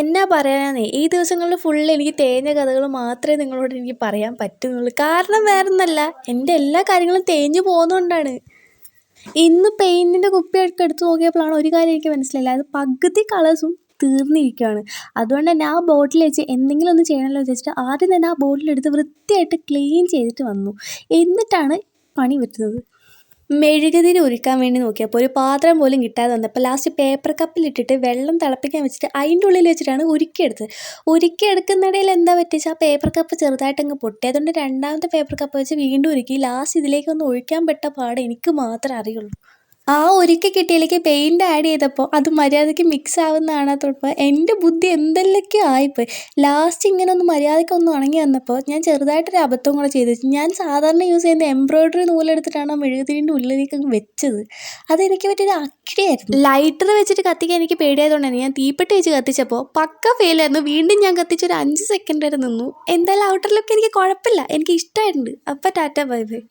എന്നാ പറയാനാന്നേ, ഈ ദിവസങ്ങളിൽ ഫുള്ള് എനിക്ക് തേഞ്ഞ കഥകൾ മാത്രമേ നിങ്ങളോട് എനിക്ക് പറയാൻ പറ്റുന്നുള്ളൂ. കാരണം വേറൊന്നല്ല, എൻ്റെ എല്ലാ കാര്യങ്ങളും തേഞ്ഞു പോകുന്നതുകൊണ്ടാണ്. ഇന്ന് പെയിൻറ്റിൻ്റെ കുപ്പിയൊക്കെ എടുത്ത് നോക്കിയപ്പോഴാണ് ഒരു കാര്യം എനിക്ക് മനസ്സിലായില്ല. അത് പകുതി കളേഴ്സും തീർന്നിരിക്കുകയാണ്. അതുകൊണ്ട് തന്നെ ആ ബോട്ടിൽ വെച്ച് എന്തെങ്കിലും ഒന്ന് ചെയ്യണമല്ലോ വിചാരിച്ചിട്ട് ആദ്യം തന്നെ ആ ബോട്ടിലെടുത്ത് വൃത്തിയായിട്ട് ക്ലീൻ ചെയ്തിട്ട് വന്നു. എന്നിട്ടാണ് പണി പറ്റുന്നത്. മെഴുകുതിരി ഉരുക്കാൻ വേണ്ടി നോക്കിയപ്പോൾ ഒരു പാത്രം പോലും കിട്ടാതെ വന്നപ്പോൾ ലാസ്റ്റ് പേപ്പർ കപ്പിലിട്ടിട്ട് വെള്ളം തിളപ്പിക്കാൻ വെച്ചിട്ട് അതിൻ്റെ ഉള്ളിൽ വെച്ചിട്ടാണ് ഉരുക്കിയെടുത്തത്. ഉരുക്കിയെടുക്കുന്നിടയിൽ എന്താ പറ്റിച്ചാൽ ആ പേപ്പർ കപ്പ് ചെറുതായിട്ടങ്ങ് പൊട്ടി. അതുകൊണ്ട് രണ്ടാമത്തെ പേപ്പർ കപ്പ് വെച്ച് വീണ്ടും ഉരുക്കി. ലാസ്റ്റ് ഇതിലേക്കൊന്ന് ഒഴിക്കാൻ പെട്ട പാട് എനിക്ക് മാത്രമേ അറിയുള്ളൂ. ആ ഉരുക്കി കിട്ടിയതിലേക്ക് പെയിൻറ്റ് ആഡ് ചെയ്തപ്പോൾ അത് മര്യാദയ്ക്ക് മിക്സ് ആവുന്ന കാണാത്തപ്പോൾ എൻ്റെ ബുദ്ധി എന്തെല്ലൊക്കെയോ ആയിപ്പോയി. ലാസ്റ്റ് ഇങ്ങനെ ഒന്ന് മര്യാദയ്ക്കൊന്ന് ഉണങ്ങി വന്നപ്പോൾ ഞാൻ ചെറുതായിട്ടൊരു അബദ്ധം കൂടെ ചെയ്തു. ഞാൻ സാധാരണ യൂസ് ചെയ്യുന്ന എംബ്രോയ്ഡറി നൂലെടുത്തിട്ടാണ് ആ മെഴുകുതിരിൻ്റെ ഉള്ളിലേക്ക് അങ്ങ് വെച്ചത്. അതെനിക്ക് പറ്റിയൊരു അക്കിടിയായിരുന്നു. ലൈറ്റർ വെച്ചിട്ട് കത്തിക്കാൻ എനിക്ക് പേടിയായതുകൊണ്ടാണ് ഞാൻ തീപ്പെട്ടി വെച്ച് കത്തിച്ചപ്പോൾ പക്ക ഫെയിലായിരുന്നു. വീണ്ടും ഞാൻ കത്തിച്ചൊരു 5 സെക്കൻഡ് വരെ നിന്നു. എന്തായാലും ഔട്ടർ ലുക്ക് എനിക്ക് കുഴപ്പമില്ല, എനിക്ക് ഇഷ്ടമായിട്ടുണ്ട്. അപ്പം ടാറ്റ ബൈ ബൈ.